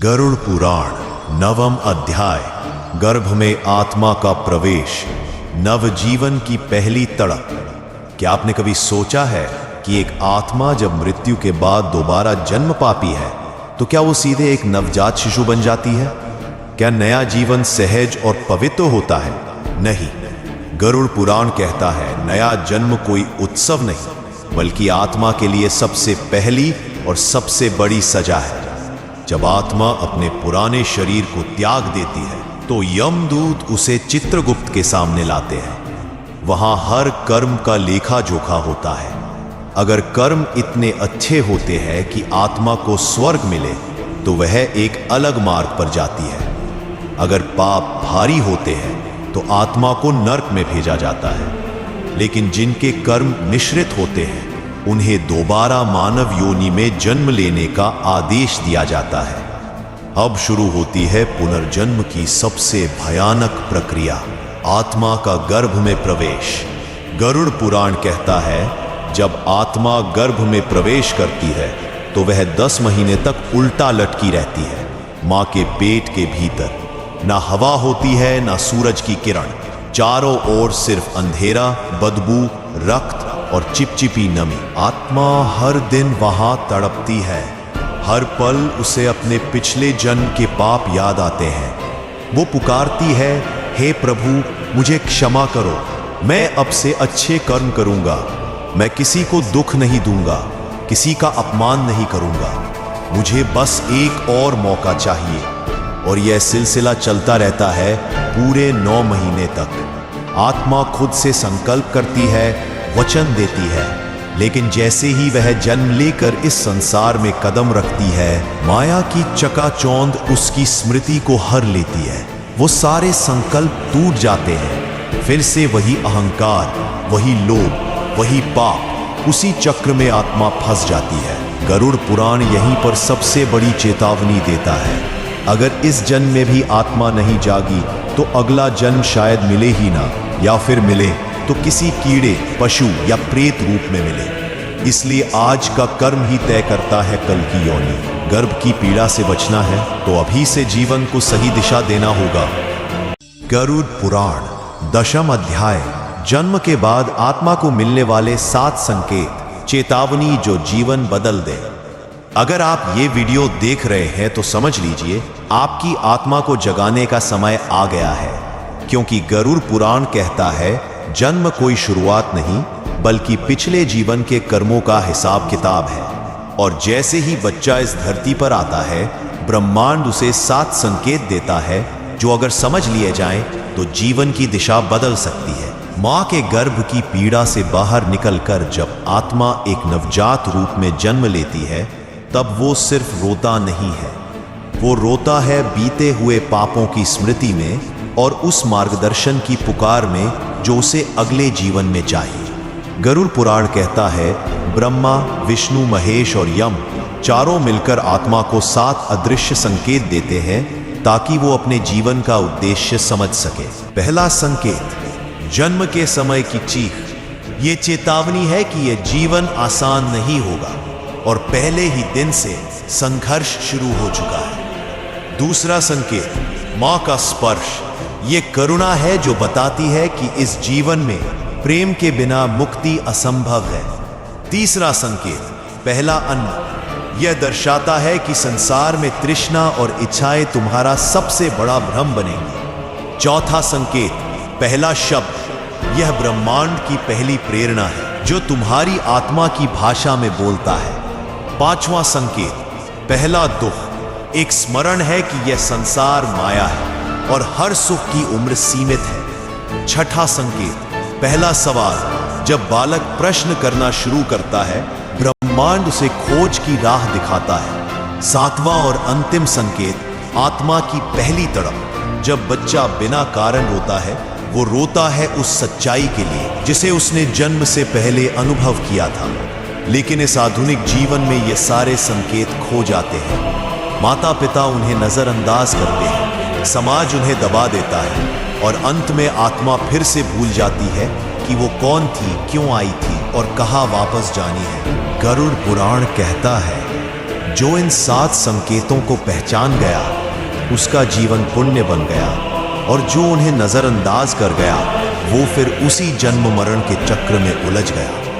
गरुड़ पुराण नवम अध्याय। गर्भ में आत्मा का प्रवेश, नवजीवन की पहली तड़प। क्या आपने कभी सोचा है कि एक आत्मा जब मृत्यु के बाद दोबारा जन्म पाती है तो क्या वो सीधे एक नवजात शिशु बन जाती है? क्या नया जीवन सहज और पवित्र होता है? नहीं, गरुड़ पुराण कहता है नया जन्म कोई उत्सव नहीं, बल्कि आत्मा के लिए सबसे पहली और सबसे बड़ी सजा है। जब आत्मा अपने पुराने शरीर को त्याग देती है तो यमदूत उसे चित्रगुप्त के सामने लाते हैं। वहां हर कर्म का लेखा जोखा होता है। अगर कर्म इतने अच्छे होते हैं कि आत्मा को स्वर्ग मिले तो वह एक अलग मार्ग पर जाती है। अगर पाप भारी होते हैं तो आत्मा को नर्क में भेजा जाता है। लेकिन जिनके कर्म मिश्रित होते हैं उन्हें दोबारा मानव योनि में जन्म लेने का आदेश दिया जाता है। अब शुरू होती है पुनर्जन्म की सबसे भयानक प्रक्रिया, आत्मा का गर्भ में प्रवेश। गरुड़ पुराण कहता है जब आत्मा गर्भ में प्रवेश करती है तो वह 10 महीने तक उल्टा लटकी रहती है। मां के पेट के भीतर ना हवा होती है ना सूरज की किरण, चारों ओर सिर्फ अंधेरा, बदबू, रक्त और चिपचिपी नमी। आत्मा हर दिन वहां तड़पती है। हर पल उसे अपने पिछले जन्म के पाप याद आते हैं। वो पुकारती है, हे प्रभु मुझे क्षमा करो, मैं अब से अच्छे कर्म करूंगा, मैं किसी को दुख नहीं दूंगा, किसी का अपमान नहीं करूंगा, मुझे बस एक और मौका चाहिए। और यह सिलसिला चलता रहता है पूरे 9 महीने तक। आत्मा खुद से संकल्प करती है, वचन देती है, लेकिन जैसे ही वह जन्म लेकर इस संसार में कदम रखती है, माया की चकाचौंध उसकी स्मृति को हर लेती है। वो सारे संकल्प टूट जाते हैं। फिर से वही अहंकार, वही लोभ, वही पाप, उसी चक्र में आत्मा फंस जाती है। गरुड़ पुराण यहीं पर सबसे बड़ी चेतावनी देता है। अगर इस जन्म में भी आत्मा नहीं जागी तो अगला जन्म शायद मिले ही ना, या फिर मिले तो किसी कीड़े, पशु या प्रेत रूप में मिले। इसलिए आज का कर्म ही तय करता है कल की योनि। गर्भ की पीड़ा से बचना है तो अभी से जीवन को सही दिशा देना होगा। गरुड़ पुराण दशम अध्याय। जन्म के बाद आत्मा को मिलने वाले 7 संकेत, चेतावनी जो जीवन बदल दे। अगर आप ये वीडियो देख रहे हैं तो समझ लीजिए आपकी आत्मा को जगाने का समय आ गया है, क्योंकि गरुड़ पुराण कहता है जन्म कोई शुरुआत नहीं बल्कि पिछले जीवन के कर्मों का हिसाब किताब है। और जैसे ही बच्चा इस धरती पर आता है, ब्रह्मांड उसे 7 संकेत देता है जो अगर समझ लिए जाएं तो जीवन की दिशा बदल सकती है। मां के गर्भ की पीड़ा से बाहर निकलकर जब आत्मा एक नवजात रूप में जन्म लेती है तब वो सिर्फ रोता नहीं है, वो रोता है बीते हुए पापों की स्मृति में और उस मार्गदर्शन की पुकार में जो उसे अगले जीवन में चाहिए। गरुड़ पुराण कहता है ब्रह्मा, विष्णु, महेश और यम चारों मिलकर आत्मा को 7 अदृश्य संकेत देते हैं ताकि वो अपने जीवन का उद्देश्य समझ सके। पहला संकेत, जन्म के समय की चीख। ये चेतावनी है कि यह जीवन आसान नहीं होगा और पहले ही दिन से संघर्ष शुरू हो चुका है। दूसरा संकेत, मां का स्पर्श। ये करुणा है जो बताती है कि इस जीवन में प्रेम के बिना मुक्ति असंभव है। तीसरा संकेत, पहला अन्न। यह दर्शाता है कि संसार में तृष्णा और इच्छाएं तुम्हारा सबसे बड़ा भ्रम बनेंगी। चौथा संकेत, पहला शब्द। यह ब्रह्मांड की पहली प्रेरणा है जो तुम्हारी आत्मा की भाषा में बोलता है। पांचवा संकेत, पहला दुख। एक स्मरण है कि यह संसार माया है और हर सुख की उम्र सीमित है। छठा संकेत, पहला सवाल। जब बालक प्रश्न करना शुरू करता है, ब्रह्मांड उसे खोज की राह दिखाता है। सातवां और अंतिम संकेत, आत्मा की पहली तड़प। जब बच्चा बिना कारण रोता है, वो रोता है उस सच्चाई के लिए जिसे उसने जन्म से पहले अनुभव किया था। लेकिन इस आधुनिक जीवन में ये सारे संकेत खो जाते हैं। माता पिता उन्हें नजरअंदाज करते हैं, समाज उन्हें दबा देता है और अंत में आत्मा फिर से भूल जाती है कि वो कौन थी, क्यों आई थी और कहाँ वापस जानी है। गरुड़ पुराण कहता है जो इन 7 संकेतों को पहचान गया उसका जीवन पुण्य बन गया, और जो उन्हें नजरअंदाज कर गया वो फिर उसी जन्म मरण के चक्र में उलझ गया।